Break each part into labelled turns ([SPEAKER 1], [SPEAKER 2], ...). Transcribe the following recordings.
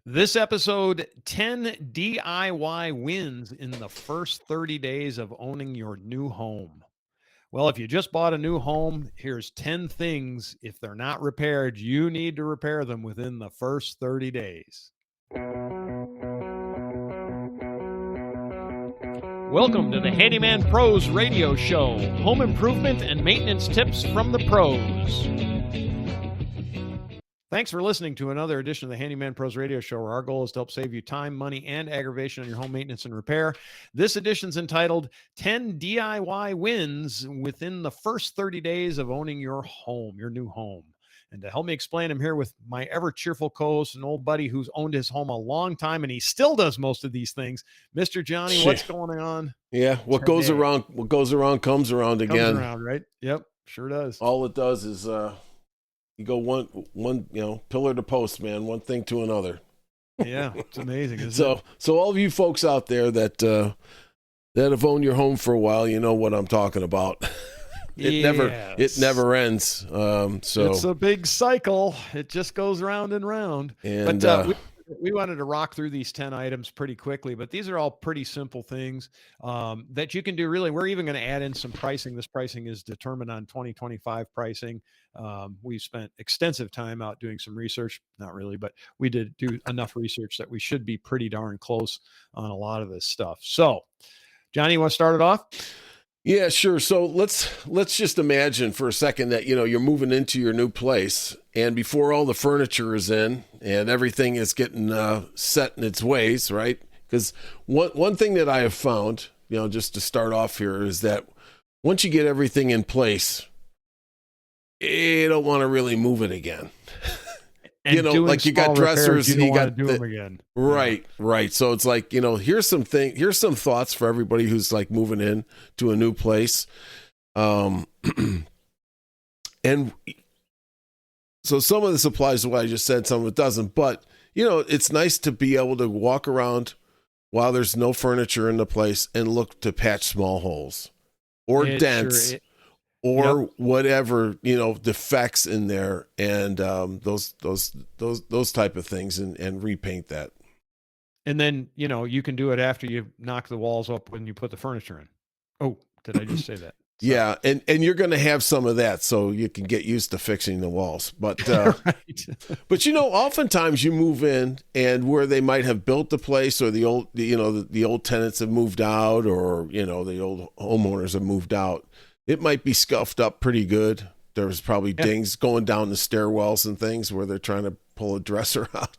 [SPEAKER 1] This episode, 10 DIY wins in the first 30 days of owning your new home. Well, if you just bought a new home, here's 10 things. If they're not repaired, you need to repair them within the first 30 days. Welcome to the Handyman Pros Radio Show. Home improvement and maintenance tips from the pros. Thanks for listening to another edition of the Handyman Pros Radio Show, where our goal is to help save you time, money, and aggravation on your home maintenance and repair. This edition's entitled 10 DIY Wins Within the First 30 Days of Owning Your Home, your new home. And to help me explain, I'm here with my ever-cheerful co-host, an old buddy who's owned his home a long time, and he still does most of these things. Mr. Johnny, what's going on?
[SPEAKER 2] Yeah, what goes around comes around again.
[SPEAKER 1] Comes around, right? Yep, sure does.
[SPEAKER 2] All it does is you go one pillar to post, man, one thing to another.
[SPEAKER 1] Yeah, it's amazing, isn't it?
[SPEAKER 2] So all of you folks out there that have owned your home for a while, you know what I'm talking about. It never ends. So
[SPEAKER 1] it's a big cycle. It just goes round and round.
[SPEAKER 2] And
[SPEAKER 1] we wanted to rock through these 10 items pretty quickly, but these are all pretty simple things that you can do. Really, we're even going to add in some pricing. This pricing is determined on 2025 pricing. We've spent extensive time out doing some research. Not really, but we did do enough research that we should be pretty darn close on a lot of this stuff. So, Johnny, you want to start it off?
[SPEAKER 2] Yeah, sure. So let's just imagine for a second that, you're moving into your new place, and before all the furniture is in and everything is getting set in its ways, right? Because one thing that I have found, just to start off here, is that once you get everything in place, you don't want to really move it again.
[SPEAKER 1] And
[SPEAKER 2] like you got dressers,
[SPEAKER 1] you
[SPEAKER 2] got
[SPEAKER 1] to do them again.
[SPEAKER 2] Right. So it's like, here's some thoughts for everybody who's like moving in to a new place. And so some of this applies to what I just said, some of it doesn't, but it's nice to be able to walk around while there's no furniture in the place and look to patch small holes or dents. Or whatever, defects in there, and those type of things, and repaint that.
[SPEAKER 1] And then, you can do it after you knock the walls up when you put the furniture in. Oh, did I just say that?
[SPEAKER 2] Yeah, and you're going to have some of that, so you can get used to fixing the walls. But
[SPEAKER 1] right.
[SPEAKER 2] But oftentimes you move in, and where they might have built the place, or the old tenants have moved out, or the old homeowners have moved out. It might be scuffed up pretty good. There's probably dings going down the stairwells and things where they're trying to pull a dresser out,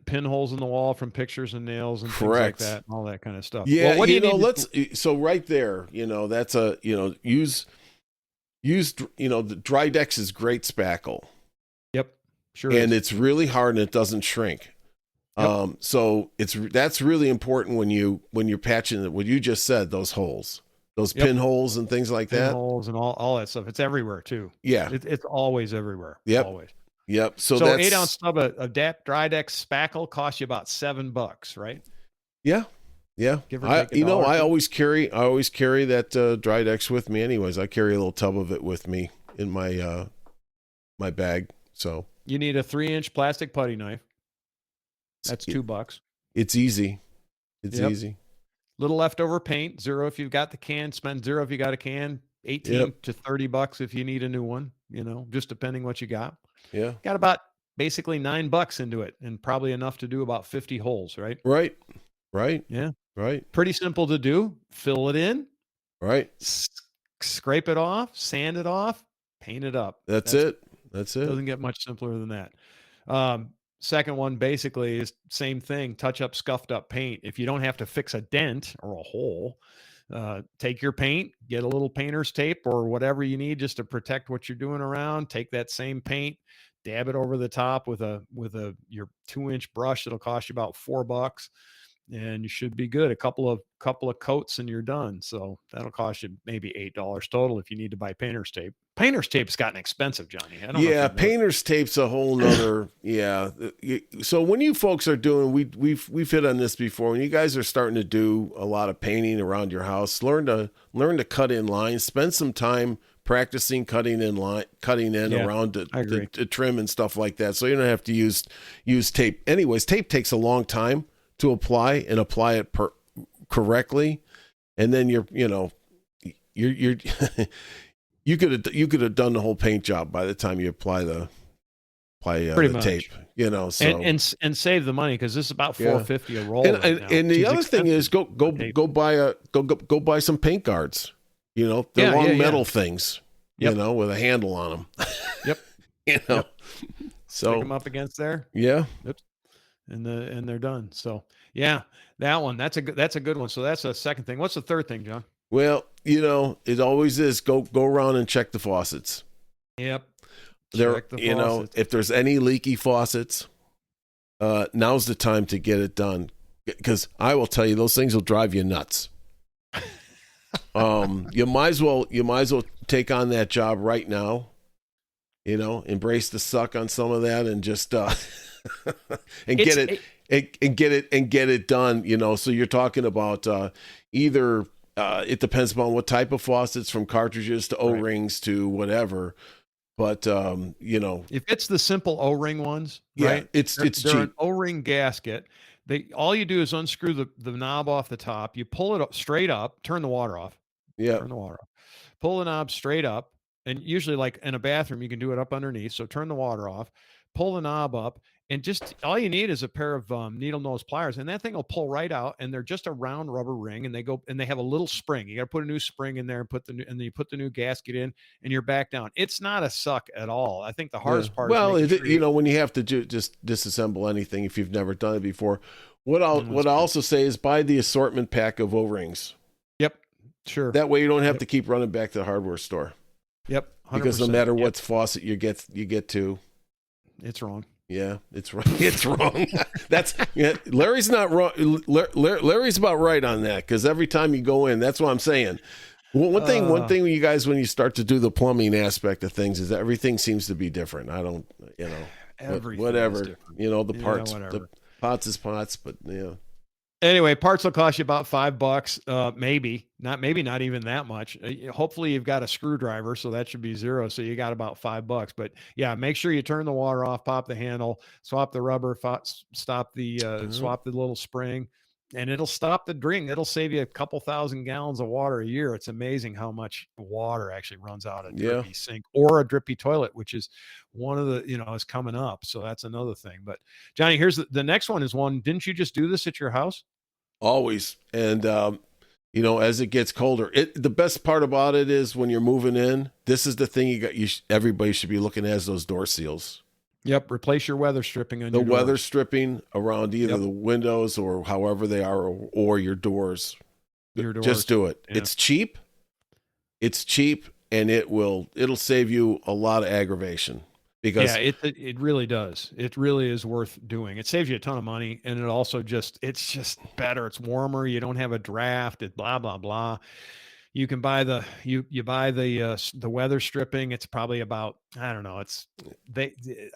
[SPEAKER 1] Pinholes in the wall from pictures and nails and
[SPEAKER 2] Correct.
[SPEAKER 1] Things like that, and all that kind of stuff.
[SPEAKER 2] Yeah,
[SPEAKER 1] well, what do you need
[SPEAKER 2] so right there, that's use the Drydex is great spackle.
[SPEAKER 1] Yep, sure.
[SPEAKER 2] And it's really hard and it doesn't shrink. Yep. So that's really important when you're patching what you just said, those holes. Those pinholes and things like that.
[SPEAKER 1] Pinholes and all that stuff. It's everywhere too.
[SPEAKER 2] Yeah.
[SPEAKER 1] It's always everywhere.
[SPEAKER 2] Yep.
[SPEAKER 1] Always.
[SPEAKER 2] Yep.
[SPEAKER 1] So 8-ounce tub of Drydex spackle costs you about $7, right?
[SPEAKER 2] Yeah. Yeah. I always carry that Drydex with me anyways. I carry a little tub of it with me in my my bag. So
[SPEAKER 1] you need a 3-inch plastic putty knife. That's $2.
[SPEAKER 2] It's easy. It's easy.
[SPEAKER 1] Little leftover paint, $0 if you've got the can, spend $0 if you got a can, $18 to $30 if you need a new one, just depending what you got.
[SPEAKER 2] Yeah.
[SPEAKER 1] Got about basically $9 into it, and probably enough to do about 50 holes, right?
[SPEAKER 2] Right.
[SPEAKER 1] Yeah.
[SPEAKER 2] Right.
[SPEAKER 1] Pretty simple to do. Fill it in.
[SPEAKER 2] Right.
[SPEAKER 1] Scrape it off, sand it off, paint it up.
[SPEAKER 2] That's it.
[SPEAKER 1] Doesn't get much simpler than that. Second one basically is same thing, touch up scuffed up paint. If you don't have to fix a dent or a hole, take your paint, get a little painter's tape or whatever you need just to protect what you're doing around. Take that same paint, dab it over the top with your 2-inch brush. It'll cost you about $4, and you should be good. A couple of coats and you're done. So that'll cost you maybe $8 total if you need to buy painter's tape. Painter's tape's gotten expensive, Johnny. I don't know
[SPEAKER 2] painter's tape's a whole nother. Yeah. So when you folks are doing, we've hit on this before. When you guys are starting to do a lot of painting around your house, learn to cut in lines. Spend some time practicing cutting in
[SPEAKER 1] Yeah,
[SPEAKER 2] around
[SPEAKER 1] I agree.
[SPEAKER 2] the trim and stuff like that. So you don't have to use tape. Anyways, tape takes a long time to apply it correctly, and then you're you could have done the whole paint job by the time you apply the
[SPEAKER 1] Pretty much.
[SPEAKER 2] tape. So
[SPEAKER 1] and save the money, because this is about
[SPEAKER 2] Yeah.
[SPEAKER 1] $450 a roll right now,
[SPEAKER 2] And
[SPEAKER 1] which
[SPEAKER 2] the
[SPEAKER 1] is
[SPEAKER 2] other thing is
[SPEAKER 1] expensive for tape.
[SPEAKER 2] go buy some paint guards. The
[SPEAKER 1] Yeah,
[SPEAKER 2] long
[SPEAKER 1] yeah, yeah.
[SPEAKER 2] metal things.
[SPEAKER 1] Yep.
[SPEAKER 2] With a handle on them.
[SPEAKER 1] Yep.
[SPEAKER 2] Yep. So
[SPEAKER 1] Stick them up against there.
[SPEAKER 2] yeah.
[SPEAKER 1] Oops. And they're done. So yeah, that one, that's a good one. So that's a second thing. What's the third thing, John?
[SPEAKER 2] Well, it always is go around and check the faucets.
[SPEAKER 1] Yep.
[SPEAKER 2] There,
[SPEAKER 1] Check the faucets.
[SPEAKER 2] if there's any leaky faucets, now's the time to get it done, because I will tell you, those things will drive you nuts. You might as well take on that job right now. Embrace the suck on some of that, and just get it done. So you're talking about either it depends upon what type of faucets, from cartridges to O-rings to whatever. But
[SPEAKER 1] if it's the simple O-ring ones,
[SPEAKER 2] yeah,
[SPEAKER 1] right?
[SPEAKER 2] it's
[SPEAKER 1] They're
[SPEAKER 2] cheap.
[SPEAKER 1] an O-ring gasket. All you do is unscrew the knob off the top. You pull it up, straight up, turn the water off.
[SPEAKER 2] Yeah.
[SPEAKER 1] Turn the water off. Pull the knob straight up. And usually, like in a bathroom, you can do it up underneath. So turn the water off, pull the knob up, and just all you need is a pair of needle nose pliers, and that thing will pull right out. And they're just a round rubber ring, and they have a little spring. You got to put a new spring in there and then you put the new gasket in, and you're back down. It's not a suck at all. I think the hardest part.
[SPEAKER 2] Well,
[SPEAKER 1] is
[SPEAKER 2] when you have to just disassemble anything, if you've never done it before, what I'll also say is buy the assortment pack of O-rings.
[SPEAKER 1] Yep, sure.
[SPEAKER 2] That way you don't have to keep running back to the hardware store.
[SPEAKER 1] Yep, 100%.
[SPEAKER 2] Because no matter what faucet you get to,
[SPEAKER 1] it's wrong.
[SPEAKER 2] Yeah, it's wrong. It's wrong. Larry's not wrong. Larry's about right on that, because every time you go in, that's what I'm saying. Well, one thing when you start to do the plumbing aspect of things, is that everything seems to be different. I don't, whatever, the parts, the pots is pots, but
[SPEAKER 1] Anyway, parts will cost you about $5, maybe not even that much. Hopefully you've got a screwdriver, so that should be zero. So you got about $5. But yeah, make sure you turn the water off, pop the handle, swap the rubber, swap the little spring, and it'll stop the drain. It'll save you a couple thousand gallons of water a year. It's amazing how much water actually runs out of a drippy sink or a drippy toilet, which is one of the, is coming up. So that's another thing. But Johnny, here's the next one is one. Didn't you just do this at your house?
[SPEAKER 2] Always. And, as it gets colder, the best part about it is when you're moving in, this is the thing everybody should be looking at, is those door seals.
[SPEAKER 1] Yep. Replace your weather stripping on
[SPEAKER 2] the
[SPEAKER 1] your
[SPEAKER 2] weather
[SPEAKER 1] doors.
[SPEAKER 2] stripping around either the windows or however they are, or your doors. Just do it. Yeah. It's cheap, and it'll save you a lot of aggravation. Because
[SPEAKER 1] it really does. It really is worth doing. It saves you a ton of money, and it's just better. It's warmer. You don't have a draft. It blah blah blah. You can buy you buy the weather stripping. It's probably about, I don't know.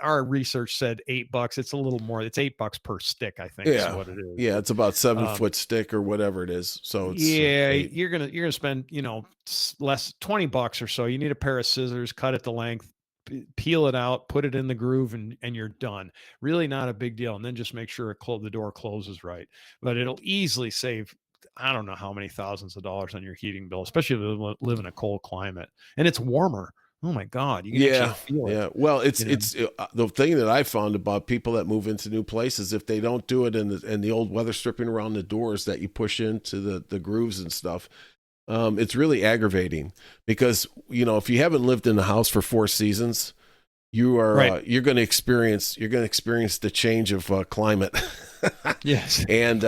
[SPEAKER 1] Our research said $8. It's a little more. It's $8 per stick, I think.
[SPEAKER 2] Yeah,
[SPEAKER 1] is what it is.
[SPEAKER 2] Yeah, it's about 7-foot stick or whatever it is. So it's
[SPEAKER 1] you're gonna spend less, $20 or so. You need a pair of scissors, cut it to length, peel it out, put it in the groove, and you're done. Really not a big deal. And then just make sure the door closes right. But it'll easily save, I don't know how many thousands of dollars on your heating bill, especially if you live in a cold climate and it's warmer. Oh my God. You can actually feel it.
[SPEAKER 2] Yeah. Well, it's the thing that I found about people that move into new places, if they don't do it in the old weather stripping around the doors that you push into the grooves and stuff, it's really aggravating, because if you haven't lived in a house for 4 seasons, you're going to experience the change of climate.
[SPEAKER 1] Yes.
[SPEAKER 2] And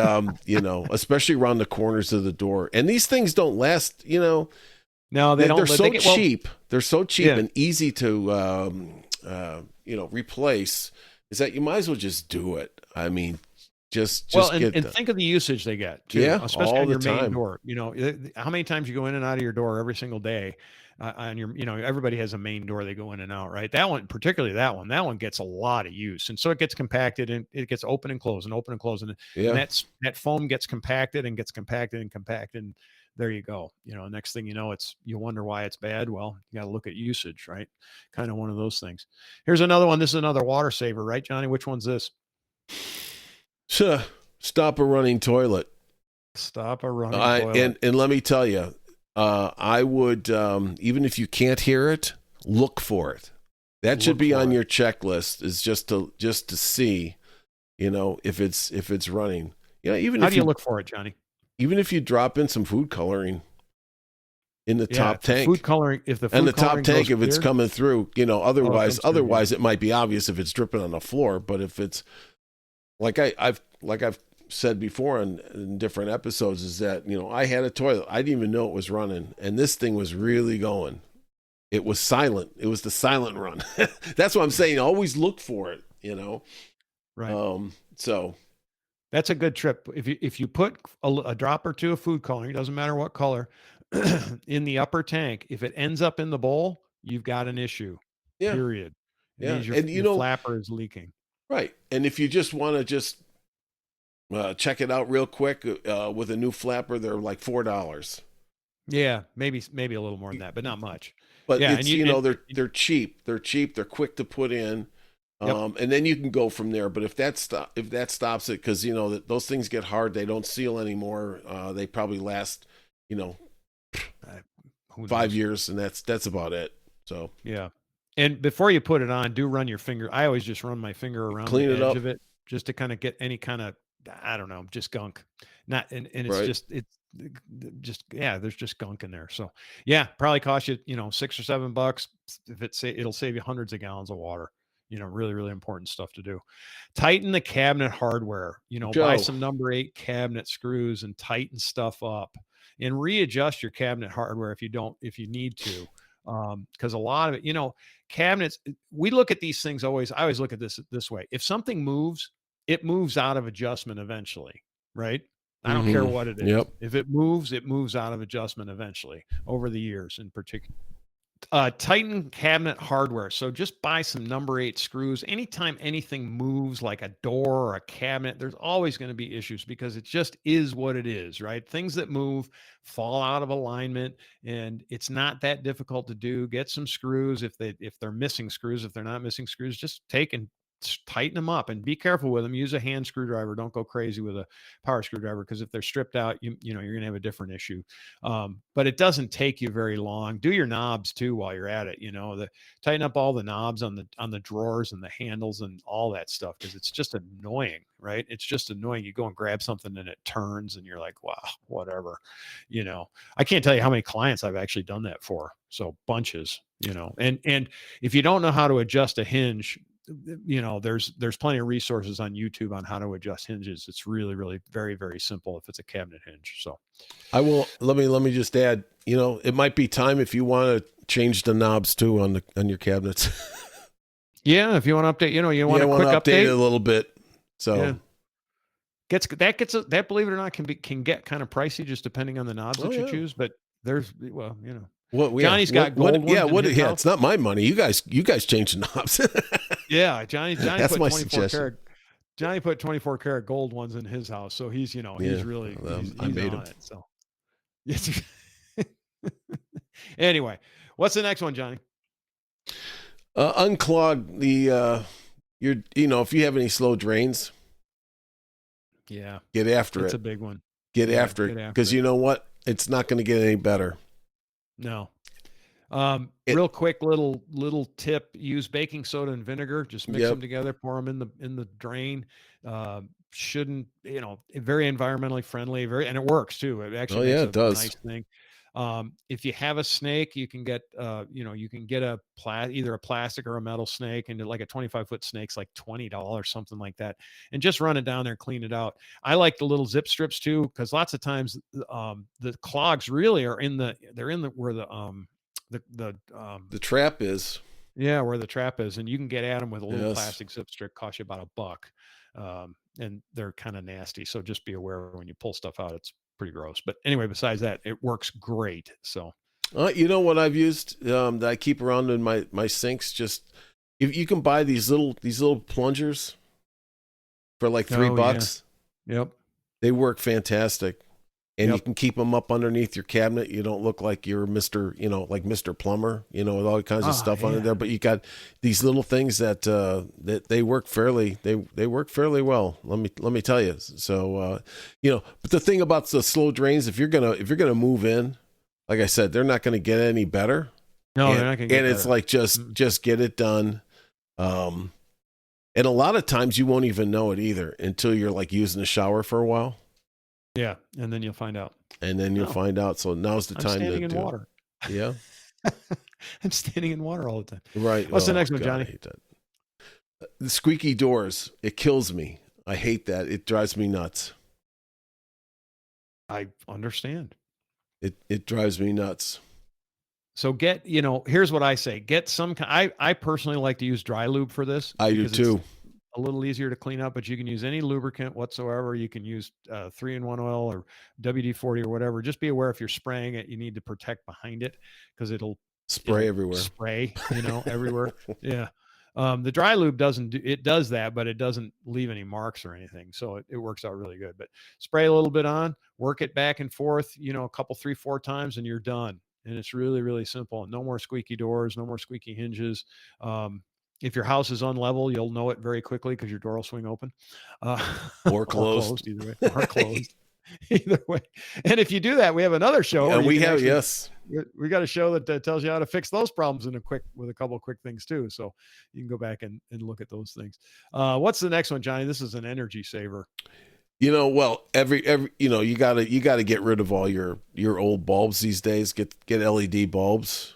[SPEAKER 2] especially around the corners of the door, and these things don't last. No, they don't. They're so cheap. They're so cheap and easy to replace. Is that you might as well just do it. I mean, just
[SPEAKER 1] think of the usage they get too, especially on your main door. How many times you go in and out of your door every single day on your, everybody has a main door they go in and out, right? That one gets a lot of use, and so it gets compacted, and it gets open and close and open and close, and that foam gets compacted and gets compacted and compacted. And there you go. Next thing you know, you wonder why it's bad. Well, you got to look at usage, right? Kind of one of those things. Here's another one. This is another water saver, right, Johnny? Which one's this?
[SPEAKER 2] So, stop a running toilet.
[SPEAKER 1] Stop a running toilet.
[SPEAKER 2] And let me tell you, I would, even if you can't hear it, look for it. That should be on your checklist, is just to see, if it's running. Even
[SPEAKER 1] how
[SPEAKER 2] if
[SPEAKER 1] do you look for it, Johnny?
[SPEAKER 2] Even if you drop in some food coloring in the top tank,
[SPEAKER 1] food coloring, if the
[SPEAKER 2] top tank, if it's coming through, otherwise
[SPEAKER 1] yeah.
[SPEAKER 2] It might be obvious if it's dripping on the floor. But if it's like I've said before in different episodes, is that I had a toilet, I didn't even know it was running, and this thing was really going. It was silent. It was the silent run. That's what I'm saying. Always look for it.
[SPEAKER 1] Right.
[SPEAKER 2] So
[SPEAKER 1] that's a good trip. If you put a drop or two of food coloring, doesn't matter what color, in the upper tank, if it ends up in the bowl, you've got an issue.
[SPEAKER 2] Yeah.
[SPEAKER 1] Period. It means
[SPEAKER 2] And
[SPEAKER 1] your flapper is leaking.
[SPEAKER 2] Right. And if you just want to check it out real quick with a new flapper, they're like $4.
[SPEAKER 1] Yeah, maybe a little more than that, but not much.
[SPEAKER 2] But
[SPEAKER 1] yeah,
[SPEAKER 2] it's, they're cheap. They're cheap. They're quick to put in. And then you can go from there. But if that stops it, because those things get hard, they don't seal anymore. They probably last 5 years, and that's about it. So
[SPEAKER 1] yeah. And before you put it on, do run your finger. I always just run my finger around the edge of it, just to kind of get any kind of, I don't know, just gunk. Not and it's right. There's just gunk in there. So yeah, probably cost you, $6 or $7. If it'll save you hundreds of gallons of water. Really, really important stuff to do. Tighten the cabinet hardware, buy some number 8 cabinet screws and tighten stuff up, and readjust your cabinet hardware if you need to. Because a lot of it, cabinets, we look at these things I always look at this way. If something moves, it moves out of adjustment eventually, right? I don't care what it is.
[SPEAKER 2] Yep.
[SPEAKER 1] If it moves out of adjustment eventually over the years in particular. Tighten cabinet hardware. So just buy some number 8 screws. Anytime anything moves like a door or a cabinet, there's always going to be issues, because it just is what it is, right? Things that move fall out of alignment, and it's not that difficult to do. Get some screws. If they're missing screws, if they're not missing screws, just take and tighten them up, and be careful with them. Use a hand screwdriver. Don't go crazy with a power screwdriver, because if they're stripped out, you're going to have a different issue. But it doesn't take you very long. Do your knobs too while you're at it. Tighten up all the knobs on the drawers and the handles and all that stuff, because it's just annoying, right? It's just annoying. You go and grab something and it turns, and you're like, wow, whatever. I can't tell you how many clients I've actually done that for. So bunches. And if you don't know how to adjust a hinge, there's plenty of resources on YouTube on how to adjust hinges. It's really, really very, very simple if it's a cabinet hinge. So
[SPEAKER 2] let me just add, it might be time, if you want to change the knobs too on your cabinets.
[SPEAKER 1] Yeah, if you want to update, you want a quick update
[SPEAKER 2] it a little bit. So
[SPEAKER 1] yeah. That, believe it or not, can get kind of pricey, just depending on the knobs that you choose. But there's, Johnny's got gold ones.
[SPEAKER 2] It's not my money. You guys change the knobs.
[SPEAKER 1] Yeah, Johnny
[SPEAKER 2] That's
[SPEAKER 1] put
[SPEAKER 2] my
[SPEAKER 1] 24
[SPEAKER 2] suggestion.
[SPEAKER 1] karat. Johnny put 24 karat gold ones in his house, so he's he's really
[SPEAKER 2] I made
[SPEAKER 1] on it. So anyway, what's the next one, Johnny?
[SPEAKER 2] Unclog the if you have any slow drains.
[SPEAKER 1] Yeah,
[SPEAKER 2] get after it.
[SPEAKER 1] It's a big one.
[SPEAKER 2] Get after it, because you know what? It's not going to get any better.
[SPEAKER 1] No. Real quick little tip: use baking soda and vinegar. Just mix them together. Pour them in the drain. Shouldn't very environmentally friendly. And it works too. It actually makes a nice thing. If you have a snake, you can get either a plastic or a metal snake, and like a 25-foot snake's like $20, something like that, and just run it down there, clean it out. I like the little zip strips too, because lots of times the clogs really are where the
[SPEAKER 2] trap is.
[SPEAKER 1] Yeah, where the trap is, and you can get at them with a little plastic zip strip. Cost you about $1, and they're kind of nasty. So just be aware when you pull stuff out; it's pretty gross. But anyway, besides that, it works great. So,
[SPEAKER 2] you know what I've used that I keep around in my sinks? Just if you can buy these little plungers for like $3.
[SPEAKER 1] Yeah. Yep,
[SPEAKER 2] they work fantastic. and you can keep them up underneath your cabinet. You don't look like you're like Mr. Plumber, with all kinds of stuff under there. But you got these little things that they work fairly. They work fairly well. Let me tell you. So but the thing about the slow drains, if you're gonna move in, like I said, they're not gonna get any better.
[SPEAKER 1] No, they're not gonna get better.
[SPEAKER 2] And it's like just get it done. And a lot of times you won't even know it either until you're like using the shower for a while.
[SPEAKER 1] Yeah, and then you'll find out.
[SPEAKER 2] So now's the time to
[SPEAKER 1] in
[SPEAKER 2] do
[SPEAKER 1] water.
[SPEAKER 2] It. Yeah.
[SPEAKER 1] I'm standing in water all the time.
[SPEAKER 2] Right.
[SPEAKER 1] What's the next one, Johnny?
[SPEAKER 2] I hate that. The squeaky doors. It kills me. I hate that. It drives me nuts.
[SPEAKER 1] I understand.
[SPEAKER 2] It drives me nuts.
[SPEAKER 1] So here's what I say. Get some I personally like to use dry lube for this.
[SPEAKER 2] I do too.
[SPEAKER 1] A little easier to clean up, but you can use any lubricant whatsoever. You can use 3-in-1 oil or WD-40 or whatever. Just be aware if you're spraying it, you need to protect behind it because it'll
[SPEAKER 2] everywhere.
[SPEAKER 1] Spray, everywhere. Yeah. The dry lube does that, but it doesn't leave any marks or anything. So it works out really good. But spray a little bit on, work it back and forth, a couple, 3-4 times, and you're done. And it's really, really simple. No more squeaky doors, no more squeaky hinges. If your house is unlevel, you'll know it very quickly because your door will swing open.
[SPEAKER 2] Or closed.
[SPEAKER 1] Either way. Or closed. Either way. And if you do that, we have another show.
[SPEAKER 2] And we got
[SPEAKER 1] a show that tells you how to fix those problems with a couple of quick things too. So you can go back and look at those things. What's the next one, Johnny? This is an energy saver.
[SPEAKER 2] Well, every you gotta get rid of all your old bulbs these days. Get LED bulbs.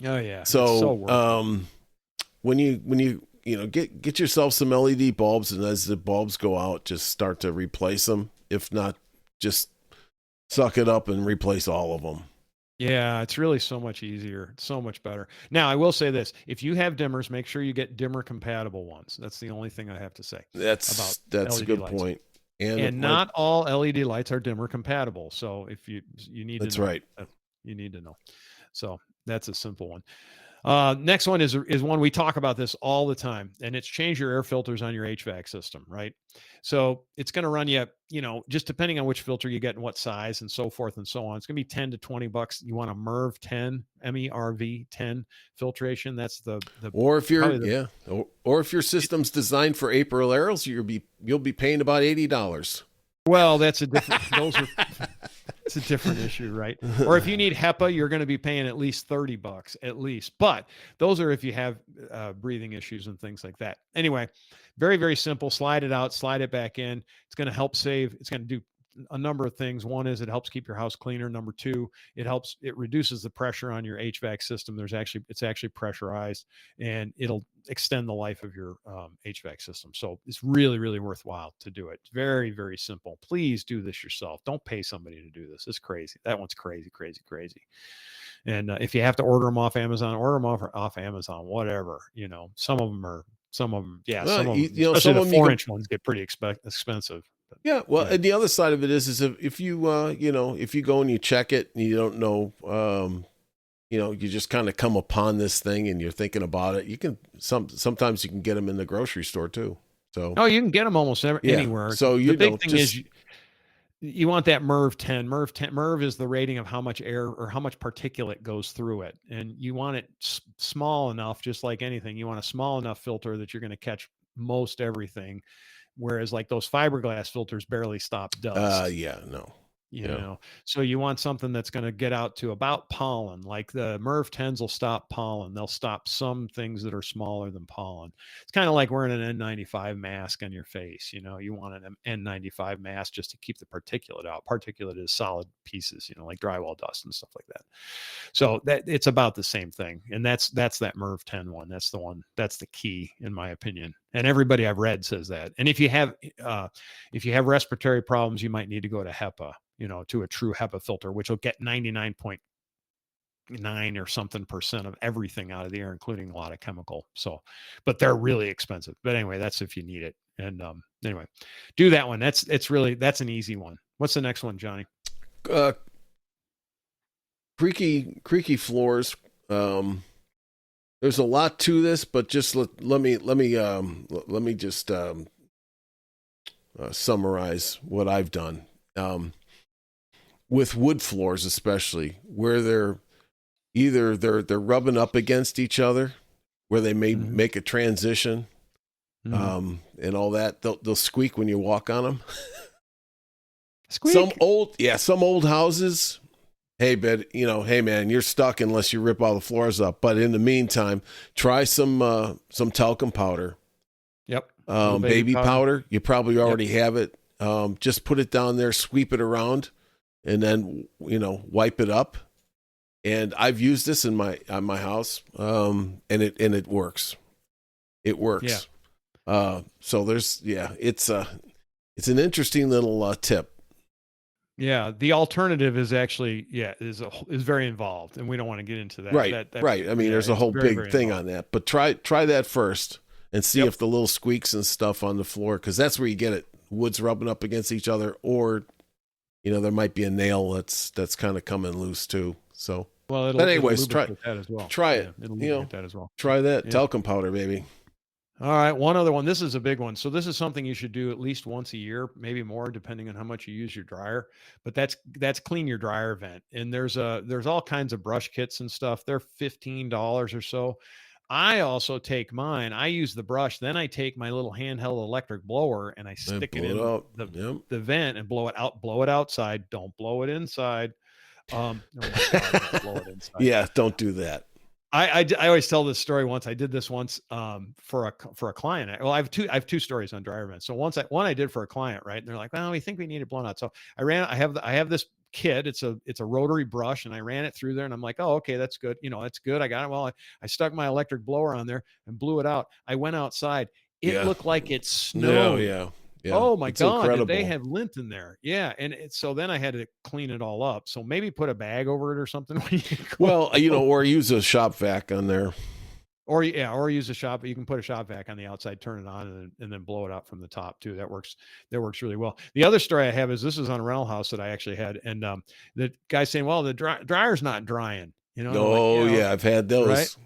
[SPEAKER 1] Oh yeah.
[SPEAKER 2] So when you get yourself some LED bulbs, and as the bulbs go out, just start to replace them. If not, just suck it up and replace all of them.
[SPEAKER 1] Yeah, it's really so much easier. It's so much better. Now, I will say this. If you have dimmers, make sure you get dimmer compatible ones. That's the only thing I have to say.
[SPEAKER 2] That's a good point.
[SPEAKER 1] And not all LED lights are dimmer compatible. So if you need to know.
[SPEAKER 2] That's right.
[SPEAKER 1] You need to know. So that's a simple one. Next one is one we talk about this all the time, and it's change your air filters on your HVAC system, right? So it's going to run you, just depending on which filter you get and what size and so forth and so on. It's going to be $10 to $20. You want a MERV 10, MERV 10 filtration. That's the
[SPEAKER 2] or if you're or if your system's designed for Aprileros, you'll be paying about $80.
[SPEAKER 1] Well, that's a different. It's a different issue, right? Or if you need HEPA, you're going to be paying at least $30 at least. But those are if you have breathing issues and things like that. Anyway, very, very simple. Slide it out, slide it back in. It's going to help save. It's going to do a number of things. One is it helps keep your house cleaner. Number two, it reduces the pressure on your HVAC system. It's actually pressurized, and it'll extend the life of your HVAC system. So it's really, really worthwhile to do it. It's very, very simple. Please do this yourself. Don't pay somebody to do this. It's crazy. That one's crazy, crazy, crazy. And if you have to order them off Amazon, order them off Amazon, whatever, some of them, yeah.
[SPEAKER 2] Well,
[SPEAKER 1] some of them,
[SPEAKER 2] especially
[SPEAKER 1] some of the 4-inch ones get pretty expensive. But,
[SPEAKER 2] yeah. Well, and the other side of it is if you, if you go and you check it and you don't know, you just kind of come upon this thing and you're thinking about it. You can sometimes you can get them in the grocery store too. So
[SPEAKER 1] you can get them almost anywhere.
[SPEAKER 2] So
[SPEAKER 1] the big thing is you want that MERV 10. MERV is the rating of how much air or how much particulate goes through it, and you want it small enough, just like anything. You want a small enough filter that you're going to catch most everything. Whereas like those fiberglass filters barely stop dust. So you want something that's going to get out to about pollen. Like the MERV 10s will stop pollen. They'll stop some things that are smaller than pollen. It's kind of like wearing an N95 mask on your face. You want an N95 mask just to keep the particulate out. Particulate is solid pieces, like drywall dust and stuff like that. So it's about the same thing. And that's that MERV 10 one. That's the one. That's the key in my opinion. And everybody I've read says that. And if you have respiratory problems, you might need to go to HEPA, to a true HEPA filter, which will get 99.9 or something % of everything out of the air, including a lot of chemical. So, but they're really expensive. But anyway, that's if you need it. And anyway, do that one. That's an easy one. What's the next one, Johnny?
[SPEAKER 2] Creaky floors. There's a lot to this, but just let me just summarize what I've done. with wood floors, especially where they're rubbing up against each other, where they may
[SPEAKER 1] Mhm.
[SPEAKER 2] make a transition,
[SPEAKER 1] Mhm.
[SPEAKER 2] and all that. They'll squeak when you walk on them.
[SPEAKER 1] Squeak.
[SPEAKER 2] Some old houses. Hey, hey man, you're stuck unless you rip all the floors up. But in the meantime, try some talcum powder,
[SPEAKER 1] Yep. Little baby
[SPEAKER 2] baby
[SPEAKER 1] powder.
[SPEAKER 2] powder. You probably
[SPEAKER 1] Yep.
[SPEAKER 2] already have it. Just put it down there, sweep it around, and then wipe it up. And I've used this in my house, and it works. It
[SPEAKER 1] Yeah.
[SPEAKER 2] works. So it's an interesting little tip.
[SPEAKER 1] Yeah. The alternative is actually, is very involved, and we don't want to get into that.
[SPEAKER 2] Right,
[SPEAKER 1] That
[SPEAKER 2] right. I mean,
[SPEAKER 1] yeah,
[SPEAKER 2] there's a
[SPEAKER 1] it's
[SPEAKER 2] whole
[SPEAKER 1] very,
[SPEAKER 2] big
[SPEAKER 1] very
[SPEAKER 2] thing
[SPEAKER 1] involved.
[SPEAKER 2] on that, but try that first and see
[SPEAKER 1] Yep.
[SPEAKER 2] if the little squeaks and stuff on the floor, because that's where you get it. Wood's rubbing up against each other, or there might be a nail that's kind of coming loose too. So,
[SPEAKER 1] Well,
[SPEAKER 2] but
[SPEAKER 1] it'll
[SPEAKER 2] anyways,
[SPEAKER 1] lubricate that as well.
[SPEAKER 2] try
[SPEAKER 1] Yeah,
[SPEAKER 2] it.
[SPEAKER 1] it'll lubricate that as well.
[SPEAKER 2] Try that
[SPEAKER 1] Yeah.
[SPEAKER 2] talcum powder, baby.
[SPEAKER 1] All right, one other one. This is a big one. So this is something you should do at least once a year, maybe more, depending on how much you use your dryer. But that's clean your dryer vent. And there's all kinds of brush kits and stuff. They're $15 or so. I also take mine. I use the brush, then I take my little handheld electric blower and I
[SPEAKER 2] And
[SPEAKER 1] stick it
[SPEAKER 2] blow it
[SPEAKER 1] in
[SPEAKER 2] out.
[SPEAKER 1] the
[SPEAKER 2] Yep.
[SPEAKER 1] the vent and blow it out. Blow it outside. Don't blow it inside. Oh my God, don't blow it inside.
[SPEAKER 2] Yeah, don't do that.
[SPEAKER 1] I always tell this story. Once I did this once for a client. Well, I have two stories on dryer vents. So one I did for a client, right? And they're like, "Well, we think we need it blown out." So I have this kit. It's a rotary brush, and I ran it through there, and I'm like, "Oh, okay, that's good. That's good. I got it." Well, I stuck my electric blower on there and blew it out. I went outside. It
[SPEAKER 2] Yeah.
[SPEAKER 1] looked like it
[SPEAKER 2] No,
[SPEAKER 1] snowed.
[SPEAKER 2] yeah. Yeah.
[SPEAKER 1] Oh my
[SPEAKER 2] It's
[SPEAKER 1] God, did they
[SPEAKER 2] incredible.
[SPEAKER 1] have lint in there? Yeah, and so then I had to clean it all up. So maybe put a bag over it or something when you
[SPEAKER 2] Well,
[SPEAKER 1] go.
[SPEAKER 2] or use a shop vac on there.
[SPEAKER 1] Or use a shop. You can put a shop vac on the outside, turn it on, and then blow it out from the top too. That works. That works really well. The other story I have is this is on a rental house that I actually had, and the guy saying, "Well, the dryer's not drying." And I'm like,
[SPEAKER 2] Oh,
[SPEAKER 1] "Yeah,
[SPEAKER 2] yeah, I've had
[SPEAKER 1] right."
[SPEAKER 2] those.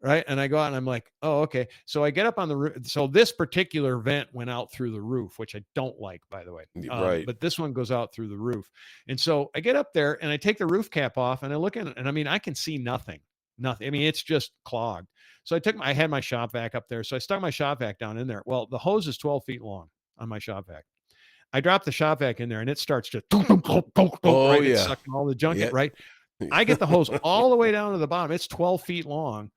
[SPEAKER 1] Right. And I go out and I'm like, oh, okay. So I get up on the roof. So this particular vent went out through the roof, which I don't like, by the way.
[SPEAKER 2] Right.
[SPEAKER 1] But this one goes out through the roof. And so I get up there and I take the roof cap off and I look in it. And I mean, I can see nothing. Nothing. I mean, it's just clogged. So I had my shop vac up there. So I stuck my shop vac down in there. Well, the hose is 12 feet long on my shop vac. I drop the shop vac in there and it starts just
[SPEAKER 2] Oh,
[SPEAKER 1] right. It's
[SPEAKER 2] yeah.
[SPEAKER 1] sucking all the junk
[SPEAKER 2] Yeah.
[SPEAKER 1] in, right. I get the hose all the way down to the bottom. It's 12 feet long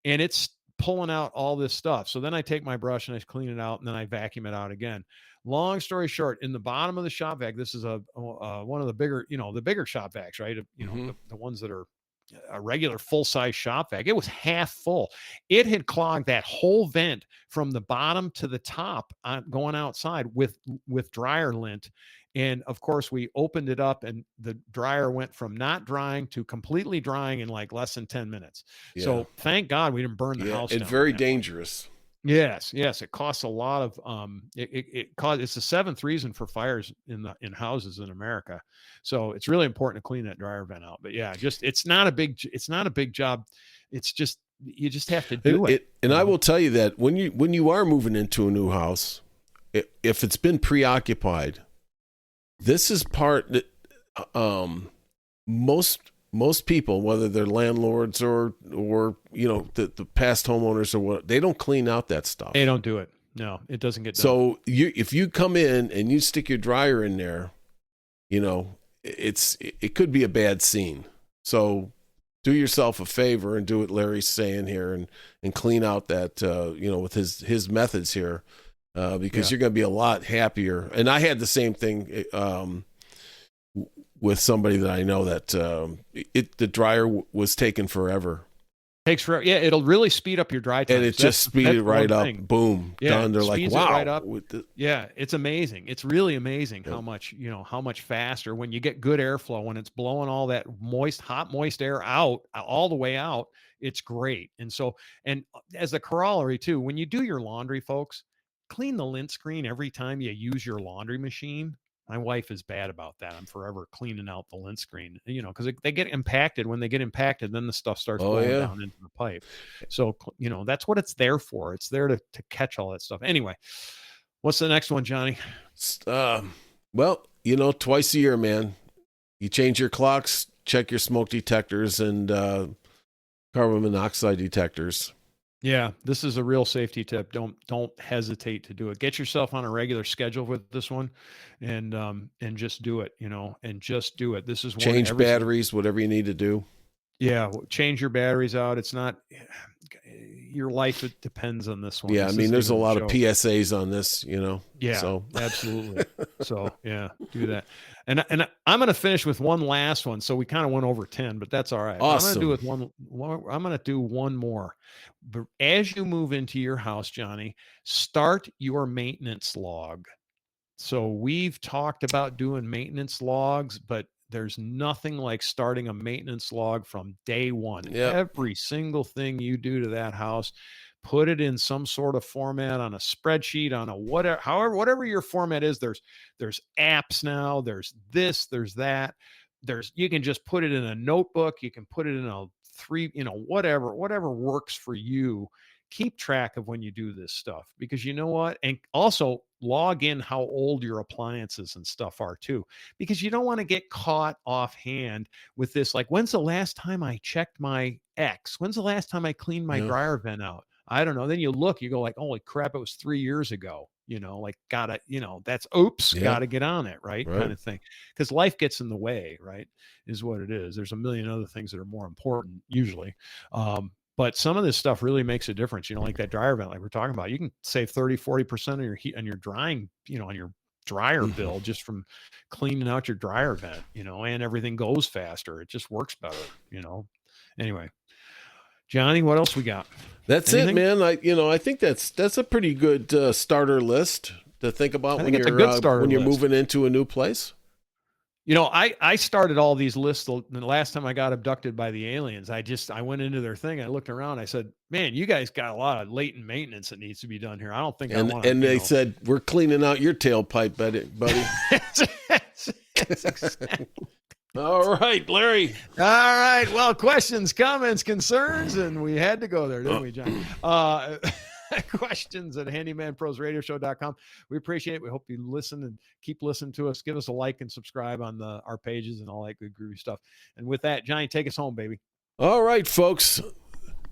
[SPEAKER 1] and it's pulling out all this stuff. So then I take my brush and I clean it out and then I vacuum it out again. Long story short, in the bottom of the shop vac, this is one of the bigger, the bigger shop vacs, right? The ones that are a regular full size shop vac. It was half full. It had clogged that whole vent from the bottom to the top going outside with dryer lint. And of course, we opened it up and the dryer went from not drying to completely drying in like less than 10 minutes.
[SPEAKER 2] Yeah.
[SPEAKER 1] So thank God we didn't burn the house down.
[SPEAKER 2] It's very dangerous.
[SPEAKER 1] Yes. It costs a lot of it's the seventh reason for fires in houses in America. So it's really important to clean that dryer vent out. But yeah, it's not a big job. It's just you just have to do it.
[SPEAKER 2] And I will tell you that when you are moving into a new house, if it's been preoccupied, this is part that most people, whether they're landlords or the past homeowners or what, they don't clean out that stuff.
[SPEAKER 1] They don't do it. No, it doesn't get done.
[SPEAKER 2] So if you come in and you stick your dryer in there, it could be a bad scene. So do yourself a favor and do what Larry's saying here and clean out that with his methods here. Because you're going to be a lot happier. And I had the same thing with somebody that I know that the dryer was taking forever.
[SPEAKER 1] Takes forever. Yeah, it'll really speed up your dry time.
[SPEAKER 2] And it just speeded right up. Boom. Done. They're like, wow.
[SPEAKER 1] Right up. Yeah, it's amazing. It's really amazing how much faster when you get good airflow, when it's blowing all that hot, moist air out, all the way out, it's great. And so, and as a corollary too, when you do your laundry, folks, clean the lint screen every time you use your laundry machine. My wife is bad about that. I'm forever cleaning out the lint screen, because they get impacted. When they get impacted, then the stuff starts going down into the pipe. So, that's what it's there for. It's there to catch all that stuff. Anyway, what's the next one, Johnny?
[SPEAKER 2] Well, twice a year, man, You change your clocks, check your smoke detectors and carbon monoxide detectors.
[SPEAKER 1] Yeah, this is a real safety tip. Don't hesitate to do it. Get yourself on a regular schedule with this one, and just do it. And just do it. This is one
[SPEAKER 2] change batteries, whatever you need to do.
[SPEAKER 1] Yeah, change your batteries out. It's not your life. It depends on this one.
[SPEAKER 2] Yeah,
[SPEAKER 1] This
[SPEAKER 2] I mean, there's a lot of
[SPEAKER 1] joke.
[SPEAKER 2] PSAs on this,
[SPEAKER 1] Yeah,
[SPEAKER 2] so
[SPEAKER 1] absolutely. So yeah, do that. And I'm going to finish with one last one. So we kind of went over 10, but that's all right.
[SPEAKER 2] Awesome.
[SPEAKER 1] I'm going to do one more. But as you move into your house, Johnny, start your maintenance log. So we've talked about doing maintenance logs, but there's nothing like starting a maintenance log from day one.
[SPEAKER 2] Yep.
[SPEAKER 1] Every single thing you do to that house, put it in some sort of format on a spreadsheet, on a whatever your format is. There's apps now, there's this, there's that. You can just put it in a notebook, you can put it in a whatever works for you. Keep track of when you do this stuff, because you know what? And also log in how old your appliances and stuff are too, because you don't want to get caught offhand with this. Like, when's the last time I checked my X? When's the last time I cleaned my dryer vent out? I don't know. Then you go like, holy crap, it was 3 years ago. That's oops, gotta get on it, right? Kind of thing. Because life gets in the way, right? Is what it is. There's a million other things that are more important usually. But some of this stuff really makes a difference, like that dryer vent, like we're talking about. You can save 30-40% of your heat on your drying, on your dryer bill, just from cleaning out your dryer vent, and everything goes faster. It just works better, Anyway, Johnny, what else we got?
[SPEAKER 2] That's Anything? It, man. I think that's a pretty good starter list to think about when you're moving into a new place.
[SPEAKER 1] I started all these lists the last time I got abducted by the aliens. I went into their thing. I looked around. I said, man, you guys got a lot of latent maintenance that needs to be done here. I don't think I want to.
[SPEAKER 2] And they said, we're cleaning out your tailpipe, buddy.
[SPEAKER 1] That's exactly.
[SPEAKER 2] All right, Larry.
[SPEAKER 1] All right. Well, questions, comments, concerns, and we had to go there, didn't we, John? Questions at handymanprosradioshow.com. We appreciate it. We hope you listen and keep listening to us. Give us a like and subscribe on our pages and all that good groovy stuff. And with that, Johnny, take us home, baby.
[SPEAKER 2] All right, folks.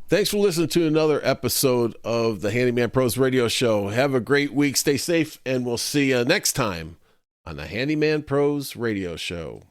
[SPEAKER 2] Thanks for listening to another episode of the Handyman Pros Radio Show. Have a great week. Stay safe, and we'll see you next time on the Handyman Pros Radio Show.